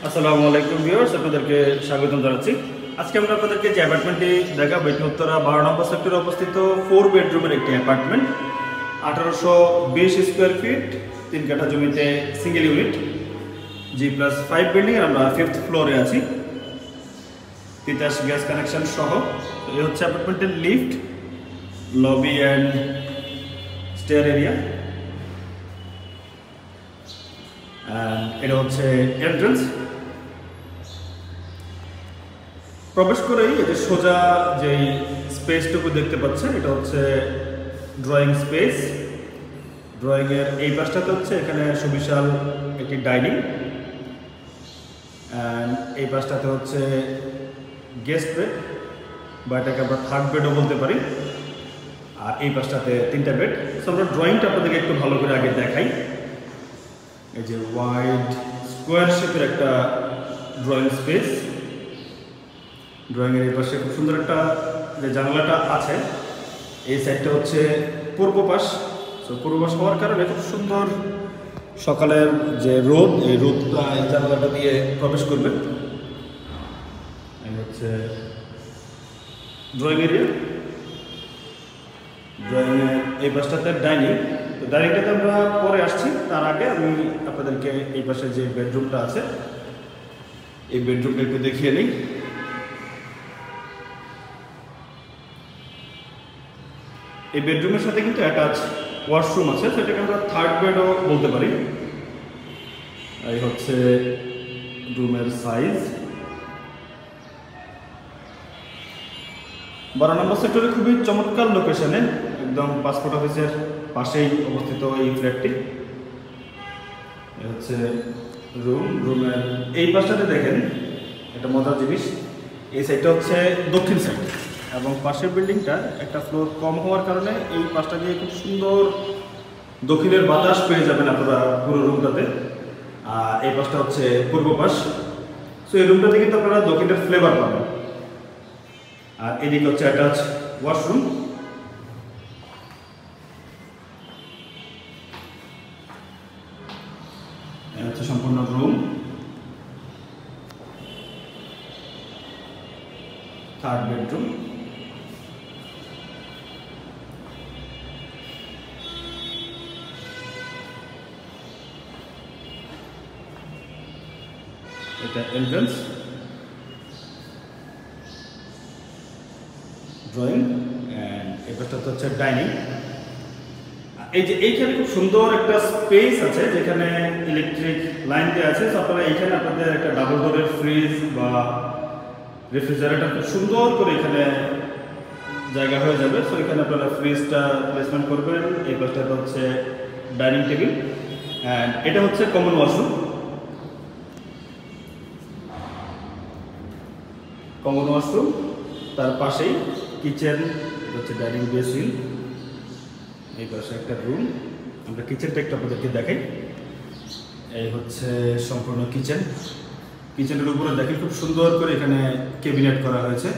আসসালামু আলাইকুম ভিউয়ার্স, আপনাদেরকে স্বাগতম জানাচ্ছি। আজকে আমরা আপনাদেরকে যে অ্যাপার্টমেন্টটি দেখাবো এটি উত্তরা 12 নম্বর সেক্টরে অবস্থিত 4 বেডরুমের একটি অ্যাপার্টমেন্ট। 1820 স্কোয়ার ফিট, 3 কাঠা জমিতে সিঙ্গেল ইউনিট, G+5 বিল্ডিং। আমরা 5th ফ্লোরে আছি, তিতাস গ্যাস কানেকশন সহ। এই হচ্ছে অ্যাপার্টমেন্টের lift, lobby and stair area. এটা হচ্ছে এন্ট্রান্স। প্রবেশ করেই এই যে সোজা যেই স্পেসটুকু দেখতে পাচ্ছেন, এটা হচ্ছে ড্রয়িং স্পেস। ড্রয়িংয়ের এই পাশটাতে হচ্ছে এখানে সুবিশাল একটি ডাইনিং, অ্যান্ড এই পাশটাতে হচ্ছে গেস্ট বেড, বা এটাকে আমরা থার্ড বেডও বলতে পারি। আর এই পাশটাতে 3টা বেড। সো আমরা ড্রয়িংটা আপনাদেরকে একটু ভালো করে আগে দেখাই। এই যে ওয়াইড স্কোয়ার শেপের একটা ড্রয়িং স্পেস। ড্রয়িংয়ের এই পাশে খুব সুন্দর একটা যে জানালাটা আছে, এই সাইডটা হচ্ছে পূর্ব পাশ। সো পূর্ব পাশ হওয়ার কারণে খুব সুন্দর সকালের যে রোদ, এই রোদটা এই জানালাটা দিয়ে প্রবেশ করবে। এই হচ্ছে ড্রয়িং এরিয়া। ড্রয়িংয়ের এই পাশটাতে ডাইনিং। তো ডাইনিংটাতে আমরা পরে আসছি, তার আগে আমি আপনাদেরকে এই পাশে যে বেডরুমটা আছে এই বেডরুমটা একটু দেখিয়ে নিই। এই বেডরুমের সাথে কিন্তু অ্যাটাচ ওয়াশরুম আছে, সেটাকে আমরা থার্ড বেডও বলতে পারি। এই হচ্ছে রুমের সাইজ। 12 নম্বর সেক্টরে খুবই চমৎকার লোকেশনে, একদম পাসপোর্ট অফিসের পাশেই অবস্থিত এই ফ্ল্যাটটি। এই হচ্ছে রুমের এই পাশটাতে দেখেন একটা মজার জিনিস, এই সাইডটা হচ্ছে দক্ষিণ সাইড, এবং পাশের বিল্ডিংটা একটা ফ্লোর কম হওয়ার কারণে এই পাশটা দিয়ে খুব সুন্দর দক্ষিণের বাতাস পেয়ে যাবেন আপনারা পুরো রুমটাতে। আর এই পাশটা হচ্ছে পূর্ব পাশ। সো এই রুমটাতে কিন্তু আপনারা দক্ষিণের ফ্লেভার পাবেন। আর এদিকে হচ্ছে অ্যাটাচ ওয়াশরুম। এটা হচ্ছে সম্পূর্ণ রুম, থার্ড বেডরুম। এটা এন্ট্রান্স, ড্রয়িং, অ্যান্ড এই পাশটা হচ্ছে ডাইনিং। এই যে এইখানে খুব সুন্দর একটা স্পেস আছে যেখানে ইলেকট্রিক লাইন দেওয়া আছে। তো আপনারা এইখানে আপনাদের একটা ডাবল ডোরের ফ্রিজ বা রেফ্রিজারেটর খুব সুন্দর করে এখানে জায়গা হয়ে যাবে। সো এখানে আপনারা ফ্রিজটা প্লেসমেন্ট করবেন। এই পাশটা হচ্ছে ডাইনিং টেবিল, অ্যান্ড এটা হচ্ছে কমন ওয়াশরুম। কমন ওয়াশরুম, তার পাশেই কিচেন, এটা হচ্ছে ডাইনিং বেসিন। এই পাশে একটা রুম। আমরা কিচেনটা একটু আপনাদেরকে দেখাই। এই হচ্ছে সম্পূর্ণ কিচেন। কিচেনের উপরে দেখেন খুব সুন্দর করে এখানে ক্যাবিনেট করা হয়েছে।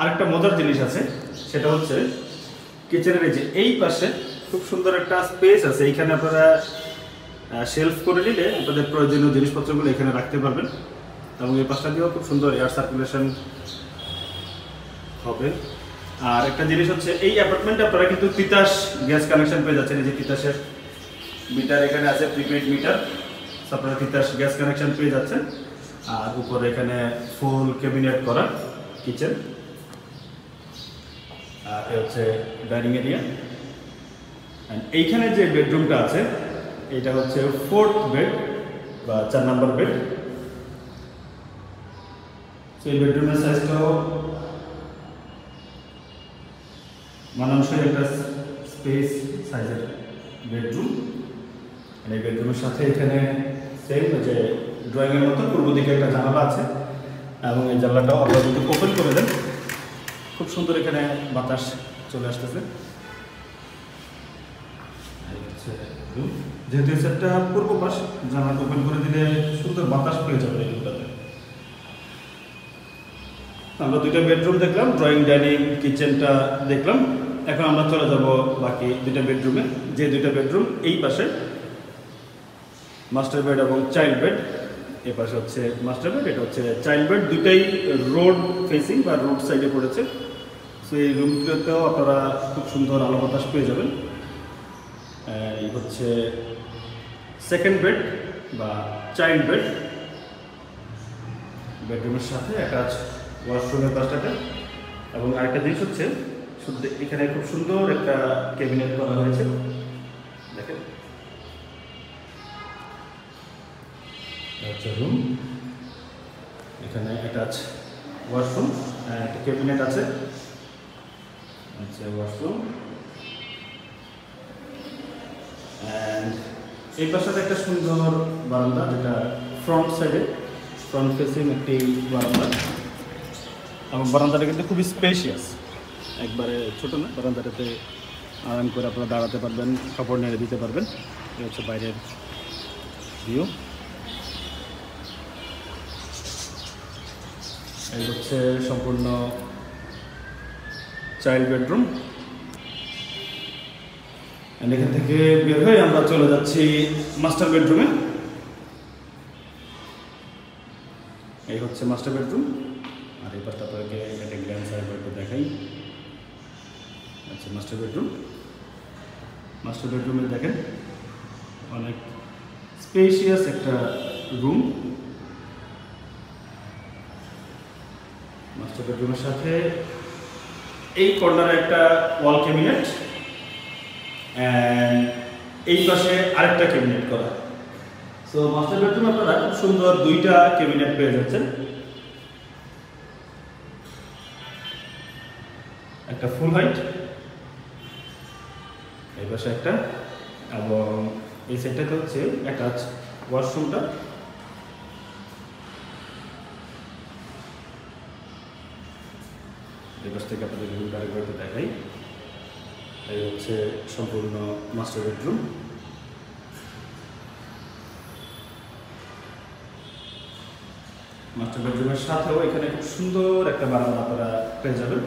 আরেকটা মজার জিনিস আছে, সেটা হচ্ছে কিচেনের এই পাশে খুব সুন্দর একটা স্পেস আছে। এইখানে আপনারা শেলফ করে নিলে আপনাদের প্রয়োজনীয় জিনিসপত্রগুলো এখানে রাখতে পারবেন, এবং এই পাশটা দিয়েও খুব সুন্দর এয়ার সার্কুলেশন হবে। আর একটা জিনিস হচ্ছে এই অ্যাপার্টমেন্টে আপনারা কিন্তু তিতাস গ্যাস কানেকশন পেয়ে যাচ্ছেন। এই যে তিতাসের মিটার এখানে আছে, প্রিপেড মিটার। আপনারা তিতাস গ্যাস কানেকশন পেয়ে যাচ্ছেন। আর উপরে এখানে ফুল ক্যাবিনেট করা কিচেন। আর এ হচ্ছে ডাইনিং এরিয়া। অ্যান্ড এইখানে যে বেডরুমটা আছে এটা হচ্ছে 4th বেড বা 4 নম্বর বেড। এই বেডরুমের সাইজটাও মানানসই একটা স্পেস সাইজের বেডরুম। এই বেডরুমের সাথে এখানে সেম যে ড্রয়িংয়ের মতো পূর্ব দিকে একটা জানালা আছে, এবং এই জানালাটাও আপনারা যদি ওপেন করে দেন খুব সুন্দর এখানে বাতাস চলে আসতেছে। যেহেতু একটা পূর্ব পাশ, জানালাটা ওপেন করে দিলে সুন্দর বাতাস পেয়ে যাবে এই রুমটাতে। আমরা 2টা বেডরুম দেখলাম, ড্রয়িং, ডাইনিং, কিচেনটা দেখলাম। এখন আমরা চলে যাব বাকি 2টা বেডরুমে। যে 2টা বেডরুম এই পাশে মাস্টার বেড এবং চাইল্ড বেড। এ পাশে হচ্ছে মাস্টার বেড, এটা হচ্ছে চাইল্ড বেড। দুটাই রোড ফেসিং বা রোড সাইডে পড়েছে। সো এই রুমগুলোতেও আপনারা খুব সুন্দর আলো বাতাস পেয়ে যাবেন। এই হচ্ছে সেকেন্ড বেড বা চাইল্ড বেড, বেডরুমের সাথে অ্যাটাচ ওয়াশরুমের পাশটাতে। এবং আরেকটা জিনিস হচ্ছে এখানে খুব সুন্দর একটা ক্যাবিনেট করা হয়েছে, দেখেন। হচ্ছে রুম, এখানে অ্যাটাচ ওয়াশরুম, একটা ক্যাবিনেট আছে, আচ্ছা ওয়াশরুম। অ্যান্ড এই পাশে একটা সুন্দর বারান্দা, যেটা ফ্রন্ট সাইডে, ফ্রন্ট ফেসিং একটি বারান্দা। এবং বারান্দাটা কিন্তু খুবই স্পেশিয়াস, একবারে ছোট না। বারান্দাটাতে আরাম করে আপনারা দাঁড়াতে পারবেন, কাপড় নেড়ে দিতে পারবেন। এই হচ্ছে বাইরের ভিউ। এই হচ্ছে সম্পূর্ণ চাইল্ড বেডরুম। এখান থেকে বের হয়ে আমরা চলে যাচ্ছি মাস্টার বেডরুমে। এই হচ্ছে মাস্টার বেডরুম। আর এই পাশটা আপনাকে একটা গ্ল্যান্স একটু দেখাই। আচ্ছা, মাস্টার বেডরুম। মাস্টার বেডরুমে দেখেন অনেক স্পেশিয়াস একটা রুম। মাস্টার বেডরুমের সাথে এই কর্নারে একটা ওয়াল ক্যাবিনেট, অ্যান্ড এই পাশে আরেকটা ক্যাবিনেট করা। সো মাস্টার বেডরুম আপনারা খুব সুন্দর দুইটা ক্যাবিনেট পেয়ে যাচ্ছেন, একটা ফুল হাইট, এই পাশে একটা, এবং এই সাইডটাতে হচ্ছে অ্যাটাচ ওয়াশরুমটা। এই পাশ থেকে আপনাদের রুমটা আরেকবার দেখাই। এই হচ্ছে সম্পূর্ণ মাস্টার বেডরুম। মাস্টার বেডরুমের সাথেও এখানে খুব সুন্দর একটা বারান্দা আপনারা পেয়ে যাবেন।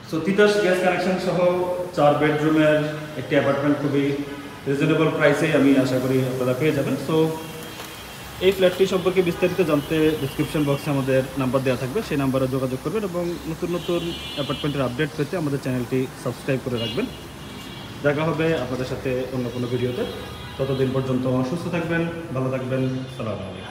সো তিতাস গ্যাস কানেকশন সহ 4 বেডরুমের একটি অ্যাপার্টমেন্ট খুবই রিজনেবল প্রাইসে আমি আশা করি আপনারা পেয়ে যাবেন। সো এই ফ্ল্যাটটি সম্পর্কে বিস্তারিত জানতে ডিসক্রিপশন বক্সে আমাদের নাম্বার দেওয়া থাকবে, সেই নাম্বারে যোগাযোগ করবেন এবং নতুন নতুন অ্যাপার্টমেন্টের আপডেট পেতে আমাদের চ্যানেলটি সাবস্ক্রাইব করে রাখবেন। দেখা হবে আপনাদের সাথে অন্য কোনো ভিডিওতে। ততদিন পর্যন্ত সুস্থ থাকবেন, ভালো থাকবেন। সালাম আলাইকুম।